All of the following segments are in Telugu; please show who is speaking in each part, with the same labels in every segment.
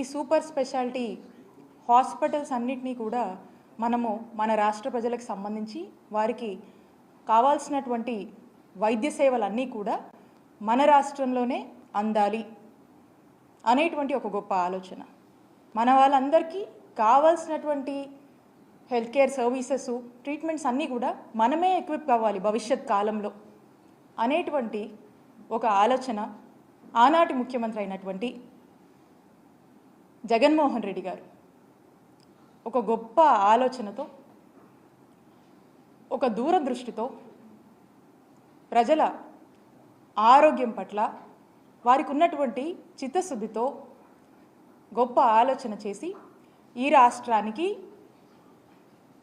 Speaker 1: ఈ సూపర్ స్పెషాలిటీ హాస్పిటల్స్ అన్నిటినీ కూడా మనము మన రాష్ట్ర ప్రజలకు సంబంధించి వారికి కావాల్సినటువంటి వైద్య సేవలన్నీ కూడా మన రాష్ట్రంలోనే అందాలి అనేటువంటి ఒక గొప్ప ఆలోచన. మన వాళ్ళందరికీ కావాల్సినటువంటి హెల్త్ కేర్ సర్వీసెస్ ట్రీట్మెంట్స్ అన్నీ కూడా మనమే ఎక్విప్ కావాలి భవిష్యత్ కాలంలో అనేటువంటి ఒక ఆలోచన ఆనాటి ముఖ్యమంత్రి అయినటువంటి జగన్మోహన్ రెడ్డి గారు ఒక గొప్ప ఆలోచనతో, ఒక దూరదృష్టితో ప్రజల ఆరోగ్యం పట్ల వారికి ఉన్నటువంటి చిత్తశుద్ధితో గొప్ప ఆలోచన చేసి ఈ రాష్ట్రానికి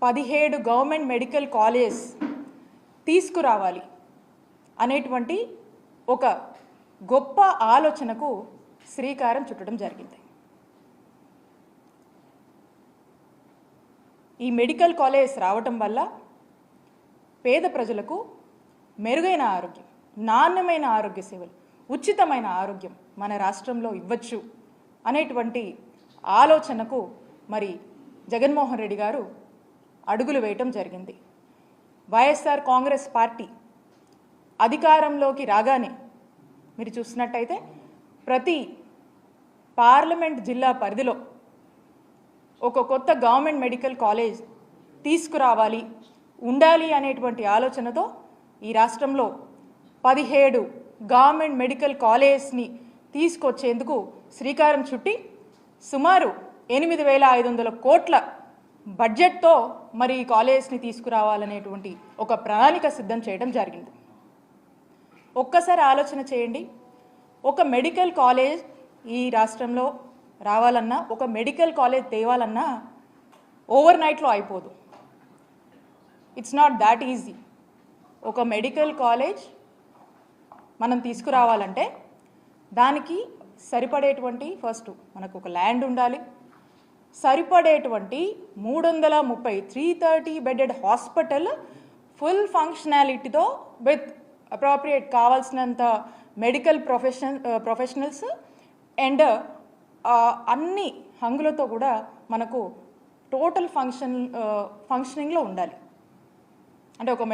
Speaker 1: 17 గవర్నమెంట్ మెడికల్ కాలేజ్ తీసుకురావాలి అనేటువంటి ఒక గొప్ప ఆలోచనకు శ్రీకారం చుట్టడం జరిగింది. ఈ మెడికల్ కాలేజ్ రావటం వల్ల పేద ప్రజలకు మెరుగైన ఆరోగ్యం, నాణ్యమైన ఆరోగ్య సేవలు, ఉచితమైన ఆరోగ్యం మన రాష్ట్రంలో ఇవ్వచ్చు అనేటువంటి ఆలోచనకు మరి జగన్మోహన్ రెడ్డి గారు అడుగులు వేయటం జరిగింది. వైఎస్ఆర్ కాంగ్రెస్ పార్టీ అధికారంలోకి రాగానే మీరు చూసినట్టయితే ప్రతి పార్లమెంట్ జిల్లా పరిధిలో ఒక కొత్త గవర్నమెంట్ మెడికల్ కాలేజ్ తీసుకురావాలి, ఉండాలి అనేటువంటి ఆలోచనతో ఈ రాష్ట్రంలో 17 గవర్నమెంట్ మెడికల్ కాలేజ్ని తీసుకొచ్చేందుకు శ్రీకారం చుట్టి సుమారు 8,500 కోట్ల బడ్జెట్తో మరి ఈ కాలేజ్ని తీసుకురావాలనేటువంటి ఒక ప్రణాళిక సిద్ధం చేయడం జరిగింది. ఒక్కసారి ఆలోచన చేయండి, ఒక మెడికల్ కాలేజ్ ఈ రాష్ట్రంలో రావాలన్నా, ఒక మెడికల్ కాలేజ్ తేవాలన్నా ఓవర్ నైట్లో అయిపోదు. It's not that easy. ఒక మెడికల్ కాలేజ్ మనం తీసుకురావాలంటే దానికి సరిపడేటువంటి ఫస్ట్ మనకు ఒక ల్యాండ్ ఉండాలి, సరిపడేటువంటి 330 బెడెడ్ హాస్పిటల్ ఫుల్ ఫంక్షనాలిటీతో విత్ అప్రోప్రియేట్ కావాల్సినంత మెడికల్ ప్రొఫెషనల్స్ అండ్ అన్ని హంగులతో కూడా మనకు టోటల్ ఫంక్షనింగ్లో ఉండాలి. అంటే ఒక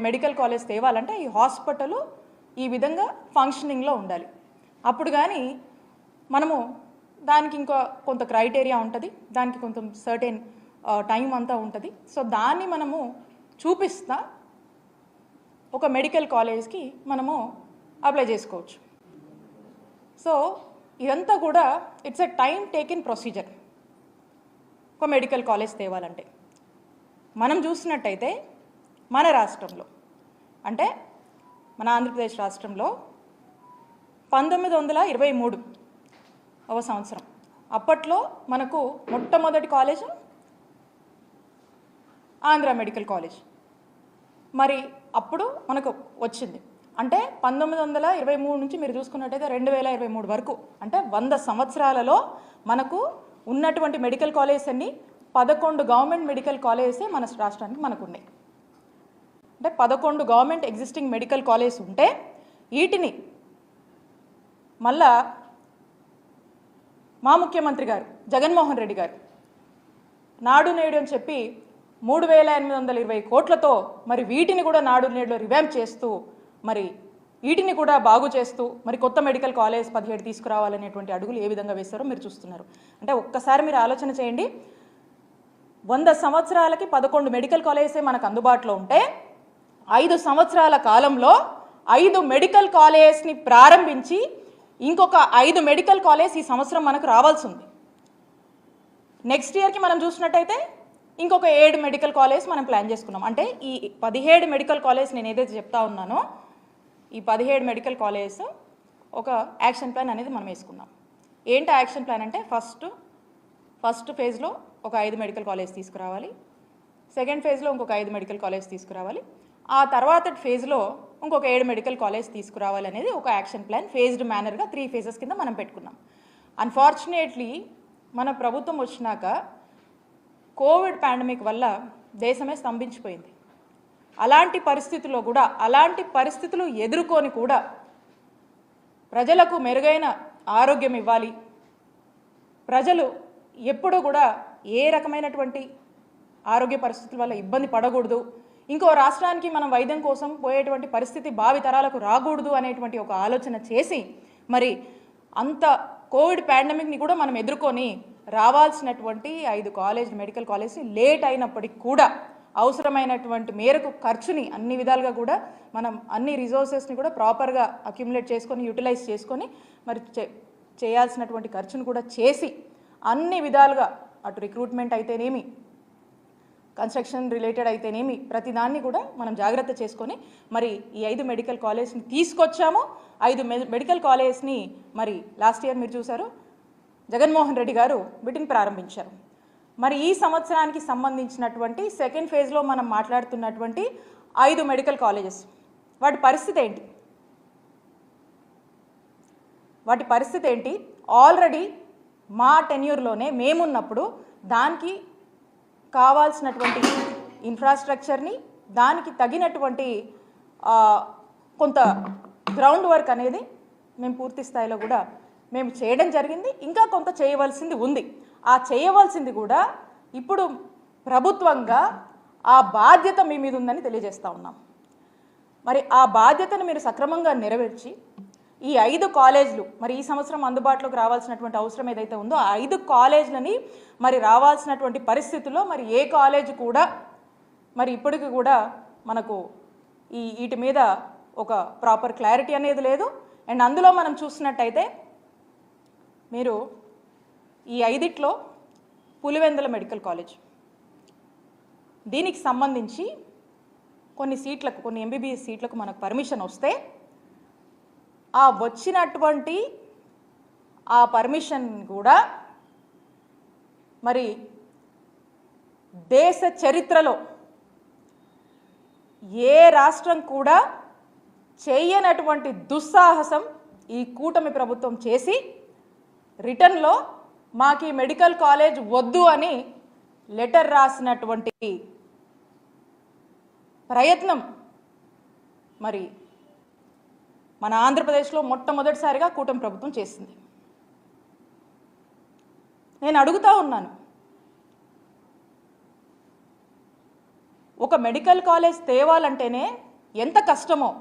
Speaker 1: మెడికల్ కాలేజ్ తేవాలంటే ఈ హాస్పిటల్ ఈ విధంగా ఫంక్షనింగ్లో ఉండాలి. అప్పుడు కానీ మనము దానికి ఇంకా కొంత క్రైటీరియా ఉంటుంది, దానికి కొంత సర్టెన్ టైం అంతా ఉంటుంది. సో దాన్ని మనము చూపిస్తా ఒక మెడికల్ కాలేజ్కి మనము అప్లై చేసుకోవచ్చు. సో ఇదంతా కూడా it's a time taken procedure. ఒక మెడికల్ కాలేజ్ తేవాలంటే మనం చూసినట్టయితే మన రాష్ట్రంలో అంటే మన ఆంధ్రప్రదేశ్ రాష్ట్రంలో 1923 సంవత్సరం అప్పట్లో మనకు మొట్టమొదటి కాలేజ్ ఆంధ్ర మెడికల్ కాలేజ్ మరి అప్పుడు మనకు వచ్చింది. అంటే 1923 నుంచి మీరు చూసుకున్నట్టయితే 2023 వరకు అంటే 100 సంవత్సరాలలో మనకు ఉన్నటువంటి మెడికల్ కాలేజ్ అన్ని 11 గవర్నమెంట్ మెడికల్ కాలేజెసే మన రాష్ట్రానికి మనకు ఉన్నాయి. అంటే 11 గవర్నమెంట్ ఎగ్జిస్టింగ్ మెడికల్ కాలేజ్ ఉంటే వీటిని మళ్ళా మా ముఖ్యమంత్రి గారు జగన్మోహన్ రెడ్డి గారు నాడు నేడు అని చెప్పి 3,820 కోట్లతో మరి వీటిని కూడా నాడు నేడులో రివాంప్ చేస్తూ మరి వీటిని కూడా బాగు చేస్తూ మరి కొత్త మెడికల్ కాలేజ్ 17 తీసుకురావాలనేటువంటి అడుగులు ఏ విధంగా వేస్తారో మీరు చూస్తున్నారు. అంటే ఒక్కసారి మీరు ఆలోచన చేయండి, 100 సంవత్సరాలకి 11 మెడికల్ కాలేజెసే మనకు అందుబాటులో ఉంటే 5 సంవత్సరాల కాలంలో 5 మెడికల్ కాలేజ్ని ప్రారంభించి ఇంకొక 5 మెడికల్ కాలేజ్ ఈ సంవత్సరం మనకు రావాల్సి ఉంది. నెక్స్ట్ ఇయర్కి మనం చూసినట్టయితే ఇంకొక 7 మెడికల్ కాలేజ్ మనం ప్లాన్ చేసుకున్నాం. అంటే ఈ 17 మెడికల్ కాలేజ్ నేను ఏదైతే చెప్తా ఉన్నానో ఈ 17 మెడికల్ కాలేజ్ ఒక యాక్షన్ ప్లాన్ అనేది మనం వేసుకున్నాం. ఏంటి యాక్షన్ ప్లాన్ అంటే ఫస్ట్ ఫేజ్లో ఒక 5 మెడికల్ కాలేజ్ తీసుకురావాలి, సెకండ్ ఫేజ్లో ఇంకొక 5 మెడికల్ కాలేజ్ తీసుకురావాలి, ఆ తర్వాత ఫేజ్లో ఇంకొక 7 మెడికల్ కాలేజ్ తీసుకురావాలి అనేది ఒక యాక్షన్ ప్లాన్ ఫేజ్డ్ మేనర్గా 3 ఫేజెస్ కింద మనం పెట్టుకున్నాం. అన్ఫార్చునేట్లీ మన ప్రభుత్వం వచ్చినాక కోవిడ్ పాండమిక్ వల్ల దేశమే స్తంభించిపోయింది. అలాంటి పరిస్థితులు ఎదుర్కొని కూడా ప్రజలకు మెరుగైన ఆరోగ్యం ఇవ్వాలి, ప్రజలు ఎప్పుడూ కూడా ఏ రకమైనటువంటి ఆరోగ్య పరిస్థితుల వల్ల ఇబ్బంది పడకూడదు, ఇంకో రాష్ట్రానికి మనం వైద్యం కోసం పోయేటువంటి పరిస్థితి భావితరాలకు రాకూడదు అనేటువంటి ఒక ఆలోచన చేసి మరి అంత కోవిడ్ పాండమిక్ని కూడా మనం ఎదుర్కొని రావాల్సినటువంటి 5 మెడికల్ కాలేజ్ లేట్ అయినప్పటికీ కూడా అవసరమైనటువంటి మేరకు ఖర్చుని అన్ని విధాలుగా కూడా మనం అన్ని రిసోర్సెస్ని కూడా ప్రాపర్గా అక్యుములేట్ చేసుకొని యూటిలైజ్ చేసుకొని మరి చేయాల్సినటువంటి ఖర్చును కూడా చేసి అన్ని విధాలుగా అటు రిక్రూట్మెంట్ అయితేనేమి, కన్స్ట్రక్షన్ రిలేటెడ్ అయితేనేమి, ప్రతిదాన్ని కూడా మనం జాగ్రత్త చేసుకొని మరి ఈ 5 మెడికల్ కాలేజ్ని తీసుకొచ్చాము. 5 మెడికల్ కాలేజ్ని మరి లాస్ట్ ఇయర్ మీరు చూసారు, జగన్మోహన్ రెడ్డి గారు వీటిని ప్రారంభించారు. మరి ఈ సంవత్సరానికి సంబంధించినటువంటి సెకండ్ ఫేజ్లో మనం మాట్లాడుతున్నటువంటి 5 మెడికల్ కాలేజెస్ వాటి పరిస్థితి ఏంటి? ఆల్రెడీ మా టెన్యూర్లోనే మేమున్నప్పుడు దానికి కావాల్సినటువంటి ఇన్ఫ్రాస్ట్రక్చర్ని, దానికి తగినటువంటి కొంత గ్రౌండ్ వర్క్ అనేది మేము పూర్తి స్థాయిలో కూడా మేము చేయడం జరిగింది. ఇంకా కొంత చేయవలసింది ఉంది. ఆ చేయవలసింది కూడా ఇప్పుడు ప్రభుత్వంగా ఆ బాధ్యత మీ మీద ఉందని తెలియజేస్తూ ఉన్నాం. మరి ఆ బాధ్యతను మీరు సక్రమంగా నెరవేర్చి ఈ 5 కాలేజీలు మరి ఈ సంవత్సరం అందుబాటులోకి రావాల్సినటువంటి అవసరం ఏదైతే ఉందో ఆ 5 కాలేజీలని మరి రావాల్సినటువంటి పరిస్థితుల్లో మరి ఏ కాలేజ్ కూడా మరి ఇప్పటికి కూడా మనకు వీటి మీద ఒక ప్రాపర్ క్లారిటీ అనేది లేదు. అండ్ అందులో మనం చూసినట్టయితే మీరు ఈ 5లో పులివెందుల మెడికల్ కాలేజ్ దీనికి సంబంధించి కొన్ని ఎంబీబీఎస్ సీట్లకు మనకు పర్మిషన్ వస్తే ఆ వచ్చినటువంటి ఆ పర్మిషన్ కూడా మరి దేశ చరిత్రలో ఏ రాష్ట్రం కూడా చేయనటువంటి దుస్సాహసం ఈ కూటమి ప్రభుత్వం చేసి రిటర్న్లో మాకు ఈ మెడికల్ కాలేజ్ వద్దు అని లెటర్ రాసినటువంటి ప్రయత్నం మరి మన ఆంధ్రప్రదేశ్లో మొట్టమొదటిసారిగా కూటమి ప్రభుత్వం చేసింది. నేను అడుగుతా ఉన్నాను, ఒక మెడికల్ కాలేజ్ తేవాలంటేనే ఎంత కష్టమో,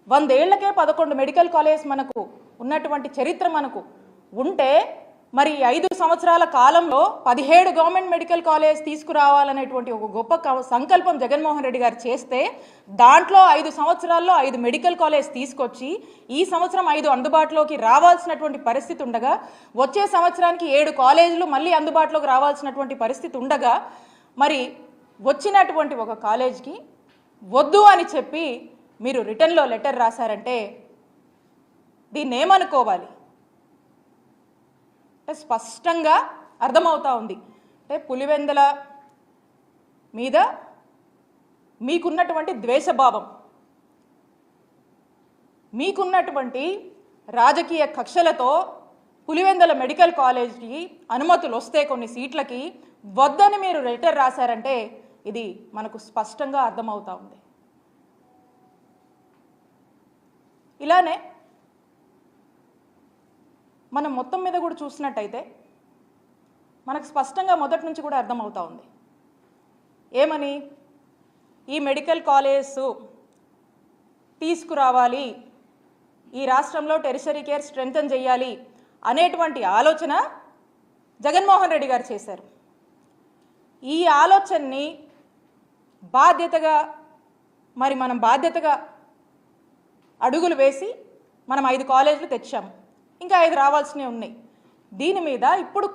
Speaker 1: 100 ఏళ్లకే 11 మెడికల్ కాలేజ్ మనకు ఉన్నటువంటి చరిత్ర మనకు ఉంటే మరి 5 సంవత్సరాల కాలంలో 17 గవర్నమెంట్ మెడికల్ కాలేజ్ తీసుకురావాలనేటువంటి ఒక గొప్ప సంకల్పం జగన్మోహన్ రెడ్డి గారు చేస్తే దాంట్లో 5 సంవత్సరాల్లో 5 మెడికల్ కాలేజ్ తీసుకొచ్చి ఈ సంవత్సరం 5 అందుబాటులోకి రావాల్సినటువంటి పరిస్థితి ఉండగా వచ్చే సంవత్సరానికి 7 కాలేజీలు మళ్ళీ అందుబాటులోకి రావాల్సినటువంటి పరిస్థితి ఉండగా మరి వచ్చినటువంటి ఒక కాలేజ్కి వద్దు అని చెప్పి మీరు రిటర్న్లో లెటర్ రాశారంటే దీన్ని ఏమనుకోవాలి? స్పష్టంగా అర్థమవుతా ఉంది. అంటే పులివెందుల మీద మీకున్నటువంటి ద్వేషభావం, మీకున్నటువంటి రాజకీయ కక్షలతో పులివెందుల మెడికల్ కాలేజ్కి అనుమతులు వస్తే కొన్ని సీట్లకి వద్దని మీరు లెటర్ రాశారంటే ఇది మనకు స్పష్టంగా అర్థమవుతా ఉంది. ఇలానే మనం మొత్తం మీద కూడా చూసినట్టయితే మనకు స్పష్టంగా మొదటి నుంచి కూడా అర్థమవుతా ఉంది. ఏమని? ఈ మెడికల్ కాలేజ్ తీసుకురావాలి, ఈ రాష్ట్రంలో టెరిషరీ కేర్ స్ట్రెంథన్ చేయాలి అనేటువంటి ఆలోచన జగన్మోహన్ రెడ్డి గారు చేశారు. ఈ ఆలోచనని బాధ్యతగా మనం బాధ్యతగా అడుగులు వేసి మనం 5 కాలేజీలు తెచ్చాము, ఇంకా 5 రావాల్సినవి ఉన్నాయి. దీని మీద ఇప్పుడు